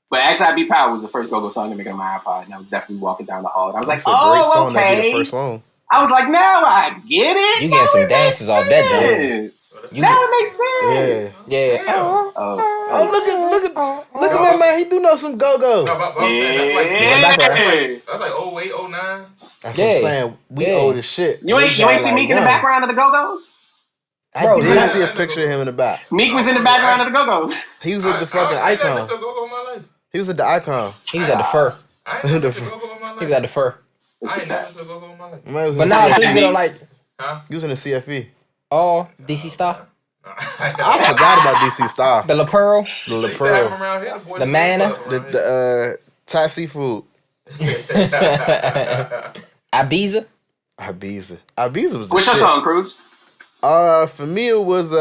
Speaker 3: But XIB Power was the first go-go song to make it on my iPod, and I was definitely walking down the hall. And I was like,
Speaker 2: That's a great song.
Speaker 3: okay.
Speaker 2: That'd be the first song.
Speaker 3: I was like, now I get it.
Speaker 4: You getting some dances off that
Speaker 3: joint. Now it makes sense.
Speaker 4: Yeah.
Speaker 2: Look at my man. He do know some go-go.
Speaker 5: No, but I'm saying, that's like 08, 09.
Speaker 2: That's what I'm saying. We old as shit.
Speaker 3: You ain't see Meek in the background of the Go-Go's?
Speaker 2: I did see a picture of him in the back.
Speaker 3: Meek was in the background of the Go-Go's.
Speaker 2: He was at the fucking icon. He was at the icon.
Speaker 4: He was at the fur.
Speaker 5: I ain't never go-go in my life.
Speaker 4: He was at the fur.
Speaker 5: I ain't never go-go in my life.
Speaker 4: But now she's gonna like.
Speaker 5: Huh?
Speaker 2: He was in the CFE.
Speaker 4: Oh, DC Star.
Speaker 2: I forgot about DC Star.
Speaker 4: The La Pearl.
Speaker 2: The La Pearl.
Speaker 4: The Manna.
Speaker 2: The Thai seafood.
Speaker 4: Ibiza.
Speaker 2: Ibiza was.
Speaker 3: What's your song, Cruz?
Speaker 2: For me it was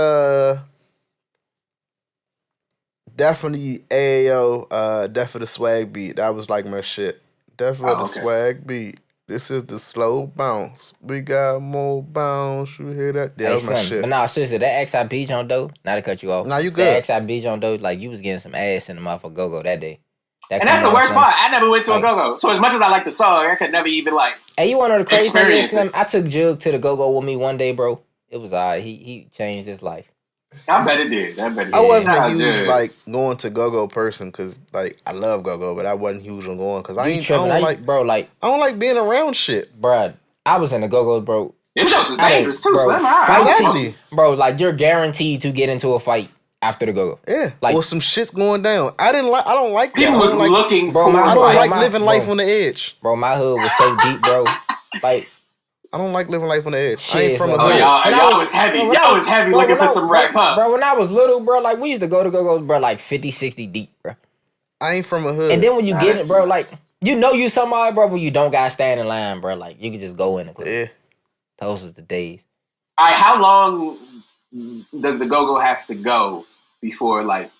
Speaker 2: definitely AAO, Death of the Swag beat. That was like my shit. Death of the Swag beat. This is the slow bounce. We got more bounce. You hear that? Yeah, that was my shit.
Speaker 4: But nah, seriously, that XIB John Doe, not to cut you off.
Speaker 2: Nah, you good.
Speaker 4: That XIB John Doe, like you was getting some ass in the motherfucker go-go that day.
Speaker 3: And that's the worst part. I never went to a go-go. So as much as I like the song, I could never even like.
Speaker 4: Hey, you want to know the crazy thing is, I took Jug to the go-go with me one day, bro. It was alright. He changed his life.
Speaker 3: I bet it did.
Speaker 2: I wasn't a huge like going to go-go person because like I love go-go, but I wasn't huge on going because I don't like being around shit,
Speaker 4: bro. I was in the go-go, bro.
Speaker 3: Them jokes was dangerous too, Slim.
Speaker 2: Exactly,
Speaker 4: bro. Like you're guaranteed to get into a fight after the go-go.
Speaker 2: Yeah,
Speaker 4: like
Speaker 2: or some shit's going down. I don't like that.
Speaker 3: People was looking,
Speaker 2: bro. I don't like living life on the edge,
Speaker 4: bro. My hood was so deep, bro. Like.
Speaker 2: I don't like living life on the edge.
Speaker 4: Shit,
Speaker 2: I ain't from a
Speaker 3: hood. Y'all was heavy. Y'all was heavy looking for some rap, huh?
Speaker 4: Bro, when I was little, bro, like we used to go to go-go, bro, like 50, 60 deep, bro.
Speaker 2: I ain't from a hood.
Speaker 4: And then when you get it, bro, like, you know you somebody, bro, but you don't gotta stand in line, bro. Like, you can just go in the club.
Speaker 2: Yeah.
Speaker 4: Those was the days.
Speaker 3: All right, how long does the go-go have to go before, like,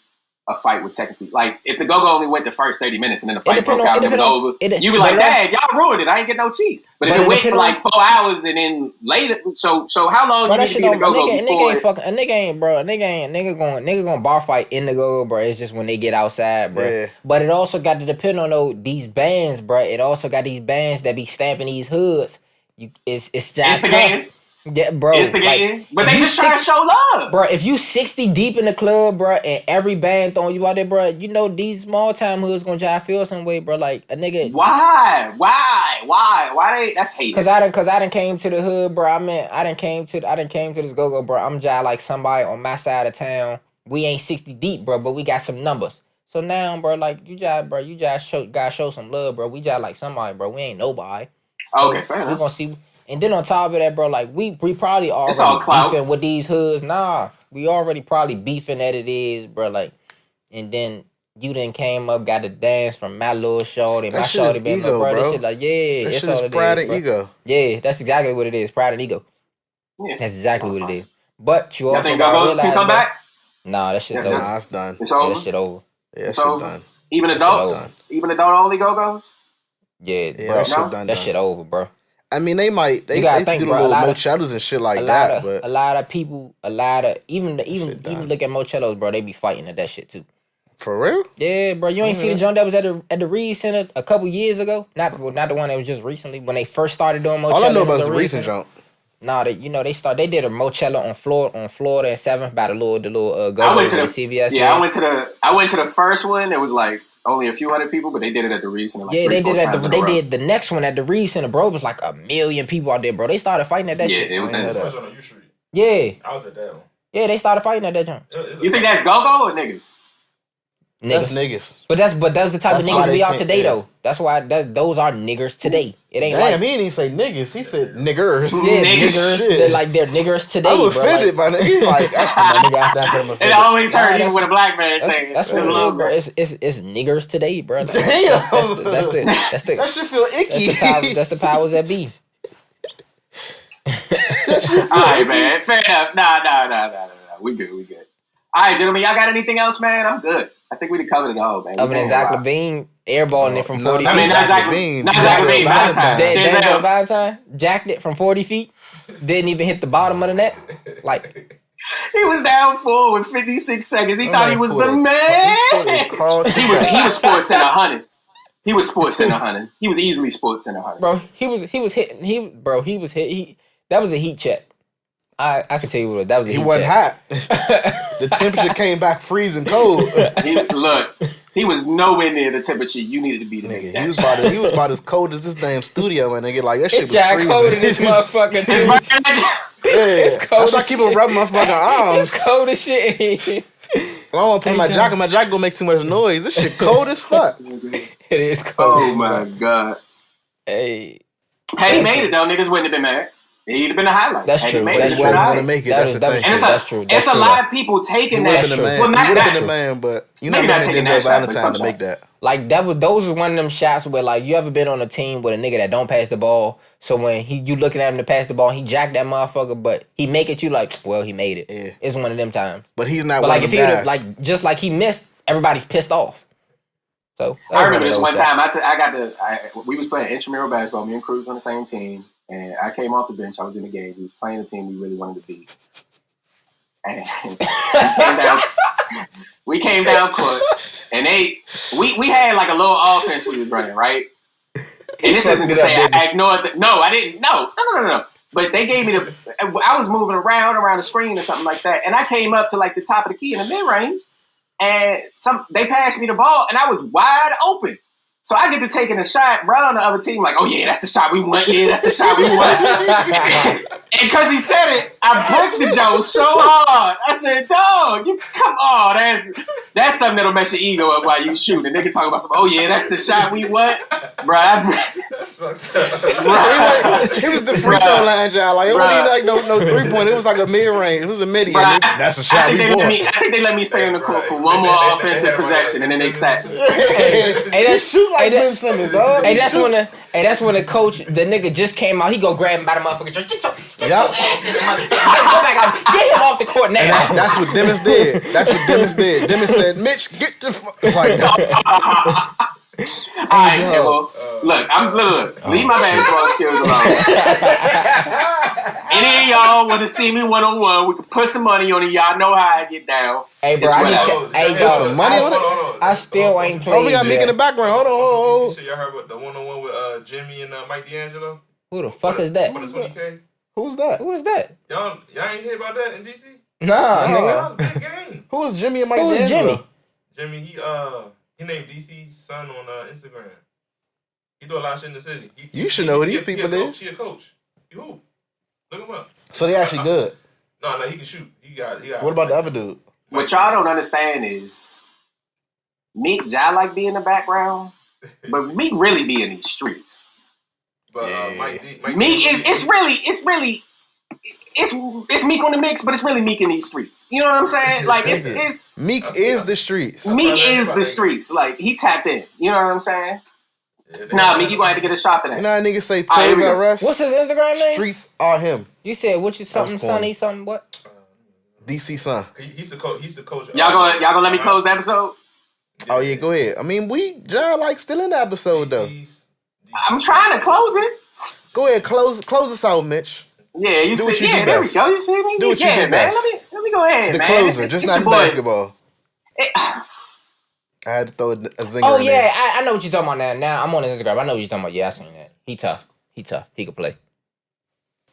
Speaker 3: a fight would technically, like, if the go-go only went the first 30 minutes and then the fight broke out and it was over, you'd be like, dang, y'all ruined it. I ain't get no cheats. But if it went for like 4 hours and then later, so how long do you need to be in the go-go before?
Speaker 4: A nigga gonna bar fight in the go-go, bro. It's just when they get outside, bro.
Speaker 2: Yeah.
Speaker 4: But it also got to depend on these bands, bro. It also got these bands that be stamping these hoods. It's just tough. Yeah, bro.
Speaker 3: Instigating,
Speaker 4: like,
Speaker 3: but they just try to show love,
Speaker 4: bro. If you 60 deep in the club, bro, and every band throwing you out there, bro, you know these small time hoods gonna try to feel some way, bro. Like a nigga.
Speaker 3: Why? They? That's hate.
Speaker 4: Cause I done came to the hood, bro. I done came to this go-go, bro. I'm just like somebody on my side of town. We ain't 60 deep, bro, but we got some numbers. So now, bro, like you just gotta show some love, bro. We just like somebody, bro. We ain't nobody.
Speaker 3: So okay, fair enough.
Speaker 4: We gonna see. And then on top of that, bro, like we probably already beefing with these hoods. Nah, we already probably beefing that it is, bro. Like, and then you then came up, got to dance from my little shorty, my shorty been my brother. Shit like, yeah,
Speaker 2: that's
Speaker 4: all it
Speaker 2: pride
Speaker 4: is,
Speaker 2: and ego.
Speaker 4: Yeah, that's exactly what it is. Pride and ego.
Speaker 3: Yeah.
Speaker 4: That's exactly what it is. But you also
Speaker 3: think go-go's can come back?
Speaker 4: Nah, that shit's over.
Speaker 2: Nah, it's done.
Speaker 3: It's over.
Speaker 4: That shit over.
Speaker 2: Yeah, it's done.
Speaker 3: Even adults, even adult only go-go's.
Speaker 4: Yeah, bro.
Speaker 2: That shit done.
Speaker 4: That shit over, bro.
Speaker 2: I mean, they might do little Mochellas and shit like that, but
Speaker 4: a lot of people, even look at Mochellos, bro. They be fighting at that shit too.
Speaker 2: For real?
Speaker 4: Yeah, bro. You ain't see the joint that was at the Reed Center a couple years ago. Not the one that was just recently when they first started doing Mochello.
Speaker 2: All I know about is the recent jump.
Speaker 4: Nah, they did a Mochello on Florida and 7th by the little go
Speaker 3: I went to the
Speaker 4: CVS.
Speaker 3: Yeah, I went to the first one. It was like only a few hundred people, but they did it at the Reed Center. Like
Speaker 4: they did the next one at the Reed Center, bro. It was like 1 million people out there, bro. They started fighting at that shit.
Speaker 3: Yeah, it was
Speaker 5: on U Street.
Speaker 4: Yeah.
Speaker 5: I was at that one.
Speaker 4: Yeah, they started fighting at that jump.
Speaker 3: You think that's go-go or niggas?
Speaker 2: That's niggas.
Speaker 4: But that's the type of niggas we are today, though. That's why those are niggers today. It ain't
Speaker 2: damn, he didn't even say niggas. He said niggers.
Speaker 4: Yeah, niggers. They're niggers today.
Speaker 2: I'm offended by niggas. He's like, that's my nigga after him.
Speaker 3: It always hurt even when a black man saying
Speaker 4: that's what it is, bro. It's niggers today, bro. Like,
Speaker 2: damn.
Speaker 4: That's the
Speaker 2: that should feel icky.
Speaker 4: That's the powers that be.
Speaker 3: Alright, man. Fair enough. Nah. We good. Alright, gentlemen, y'all got anything else, man? I'm good. I think we covered it all, man.
Speaker 4: Other than Zach Levine airballing it from 40 feet.
Speaker 3: I mean, not Zach Levine.
Speaker 4: Denzel Valentine jacked it from 40 feet. Didn't even hit the bottom of the net. Like,
Speaker 3: He was down 4 with 56 seconds. He thought he was the man. He was sports in 100. He was sports in 100. He was easily sports in 100.
Speaker 4: Bro, he was hitting. He was hit. That was a heat check. I can tell you what that was.
Speaker 2: He wasn't hot. The temperature came back freezing cold.
Speaker 3: He was nowhere near the temperature you needed to be to make that.
Speaker 2: He was about as cold as this damn studio, and nigga, like that shit was freezing.
Speaker 4: Cold in this motherfucker. It's cold.
Speaker 2: I keep on rubbing my fucking arms.
Speaker 4: It's cold as shit.
Speaker 2: I don't want to put my jacket. My jacket gonna make too much noise. This shit cold as fuck.
Speaker 3: It is cold. Oh my god.
Speaker 4: Hey.
Speaker 3: Had he made it though, niggas wouldn't have been mad. He'd have been a highlight.
Speaker 4: That's true.
Speaker 2: He wasn't gonna make it. That's the thing.
Speaker 4: That's true.
Speaker 3: It's a lot of people taking that.
Speaker 2: He would have been a man, but you know, not taking that Valentine to make that.
Speaker 4: Like those was one of them shots where like you ever been on a team with a nigga that don't pass the ball, so when you looking at him to pass the ball, he jacked that motherfucker, but he make it you like, well, he made it. Yeah. It's one of them times.
Speaker 2: But he's not.
Speaker 4: But
Speaker 2: one
Speaker 4: like
Speaker 2: of
Speaker 4: if
Speaker 2: them
Speaker 4: he
Speaker 2: guys.
Speaker 4: like just like he missed, everybody's pissed off. So
Speaker 3: I remember this one time. We was playing intramural basketball. Me and Cruz on the same team, and I came off the bench. I was in the game. We was playing the team we really wanted to beat, and we came down court, and we had like a little offense we was running, right? And this isn't to say I ignored the. No, I didn't. No. But they gave me I was moving around the screen or something like that, and I came up to like the top of the key in the mid range. And they passed me the ball, and I was wide open. So I get to taking a shot. Brad on the other team, like, oh yeah, that's the shot we want. Yeah, that's the shot we want. And because he said it, I bricked the Joe so hard. I said, dog, you come on. That's something that'll mess your ego up while you shoot. And they can talk about something. Oh yeah, that's the shot we want, bro.
Speaker 2: He was the free throw line job. Like it wasn't like no 3-point. It was like a mid range. It was a midi. That's the shot we want.
Speaker 3: I think they let me stay on the court for one more offensive possession, and then they sat me.
Speaker 4: Hey, that's shoot like
Speaker 2: Ben Simmons, dog.
Speaker 4: Hey, that's when the coach, the nigga just came out. He go grab him by the motherfucker. Get your ass in the motherfucker. Go back out. Get him off the court now.
Speaker 2: And that's what Dennis did. Dennis said, Mitch, get the fuck. It's like,
Speaker 3: all right, well, look, leave my basketball skills alone. Any of y'all want to see me one-on-one, we can put some money on it. Y'all know how I get down.
Speaker 4: Hey, bro,
Speaker 2: put some money on it?
Speaker 4: I still ain't playing.
Speaker 2: Oh, we got Mick in the background. Hold on.
Speaker 5: Y'all heard about the one-on-one with Jimmy and Mike D'Angelo?
Speaker 4: Who the fuck is that?
Speaker 5: For the 20K?
Speaker 2: Who's that?
Speaker 4: Who is that?
Speaker 5: Y'all ain't hear about that in DC?
Speaker 4: Nah, nigga.
Speaker 5: That was a big game.
Speaker 2: Who is Jimmy and Mike
Speaker 4: Who is
Speaker 2: D'Angelo?
Speaker 5: Jimmy, he named DC's son on Instagram. He do a lot of shit in the city.
Speaker 2: You should know who these people is.
Speaker 5: He a coach. He hoop. Look him up.
Speaker 2: So they actually good.
Speaker 5: No, he can shoot. He got.
Speaker 2: What about the other dude?
Speaker 3: What y'all don't understand is Meek, y'all like be in the background, but Meek really be in these streets.
Speaker 5: But
Speaker 3: Meek is it's Meek on the mix, but it's really Meek in these streets. You know what I'm saying? Like it's
Speaker 2: Meek is the streets.
Speaker 3: Meek is the streets. Like he tapped in. You know what I'm saying? Nah, Meek, you gonna have to get a shot for that.
Speaker 2: You know how niggas say toes are rest?
Speaker 4: What's his Instagram name?
Speaker 2: Streets are him.
Speaker 4: You said what you something Sonny something what?
Speaker 2: DC son.
Speaker 5: He's the coach.
Speaker 3: Y'all gonna let me close the episode?
Speaker 2: Oh yeah, go ahead. I mean, John like still in the episode though.
Speaker 3: I'm trying to close it.
Speaker 2: Go ahead, close us out, Mitch.
Speaker 3: Yeah, you see, yeah, there we go. You see me?
Speaker 2: Do what you do
Speaker 3: man.
Speaker 2: best.
Speaker 3: Let me go ahead,
Speaker 2: the
Speaker 3: man.
Speaker 2: closer, just not basketball. I had to throw a zinger.
Speaker 4: Oh
Speaker 2: in
Speaker 4: yeah,
Speaker 2: there.
Speaker 4: I know what you're talking about now. Now I'm on his Instagram. I know what you're talking about. Yeah, I seen that. He tough. He can play.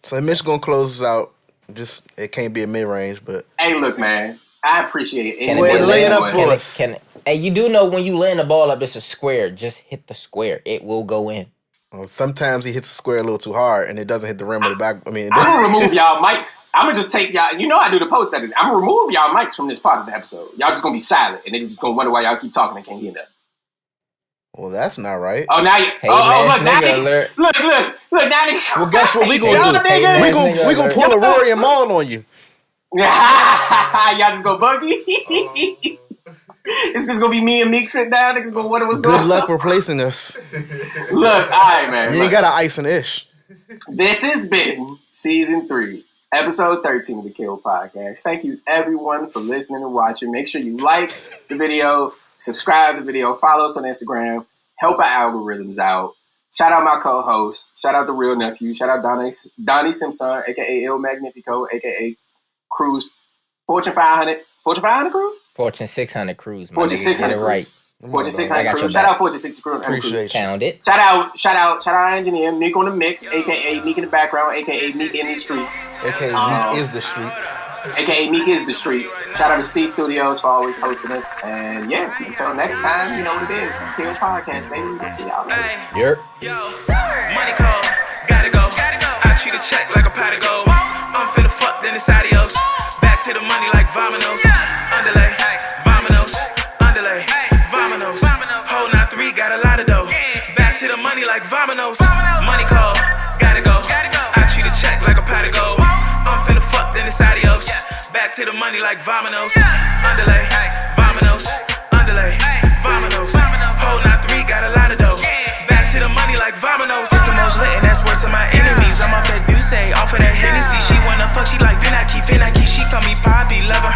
Speaker 2: So Mitch gonna close us out. Just it can't be a mid range, but
Speaker 3: hey, look, man, I appreciate it.
Speaker 2: Go ahead and lay it up for us.
Speaker 4: Hey, you do know when you land the ball up, it's a square. Just hit the square. It will go in.
Speaker 2: Well, sometimes he hits the square a little too hard, and it doesn't hit the rim of the back. I mean,
Speaker 3: I'm gonna remove y'all mics. I'm gonna just take y'all. You know I do the post edit. I'm gonna remove y'all mics from this part of the episode. Y'all just gonna be silent, and niggas just gonna wonder why y'all keep talking and can't hear nothing.
Speaker 2: Well, that's not right.
Speaker 3: Oh, now you.
Speaker 4: Hey,
Speaker 3: look, now
Speaker 4: alert.
Speaker 3: look, now niggas.
Speaker 2: Well, guess what we gonna do?
Speaker 3: Niggas.
Speaker 2: We gonna pull a Rory and Maul on you.
Speaker 3: Y'all just go buggy. It's just gonna be me and Meek sitting down. Niggas gonna wonder what's going on.
Speaker 2: Good luck replacing us.
Speaker 3: Look, all right, man.
Speaker 2: You ain't got an ice and ish.
Speaker 3: This has been season 3, episode 13 of the Kill Podcast. Thank you, everyone, for listening and watching. Make sure you like the video, subscribe to the video, follow us on Instagram, help our algorithms out. Shout out my co-host. Shout out the real nephew. Shout out Donnie Simpson, aka El Magnifico, aka Cruz Fortune 500 cruise?
Speaker 4: Fortune 600 cruise.
Speaker 3: Fortune 600
Speaker 4: Get it right.
Speaker 3: Fortune 600 cruise. Shout out Fortune 600 cruise.
Speaker 2: Appreciate you.
Speaker 4: Count it.
Speaker 3: Shout out our engineer, Mick on the Mix, aka Meek in the background, aka Meek in the streets.
Speaker 2: AKA Meek is the streets.
Speaker 3: AKA Meek is the streets. Shout out to Steve Studios for always hosting us. And yeah, until next time, you know what it is. Kill Podcast, baby. We'll see y'all later.
Speaker 4: Yep.
Speaker 6: Yo, money call, gotta go. I treat a check like a pot of gold. I'm finna fuck, then it's adios. Back to the money like Vominos. Underlay, Vominos. Underlay, Vominos. Hold not 3, got a lot of dough. Back to the money like Vominos. Money call, gotta go. I treat a check like a pot of gold. I'm finna fuck, then it's adios. Back to the money like Vominos. Underlay, Vominos. Underlay, Vominos. Hold not 3, got a lot of dough. Back to the money like Vominos. It's the most lit and that's worth to my enemies. I'm off that Douce, off of that Hennessy. She wanna fuck, she like Vinaki. She call me Poppy, love her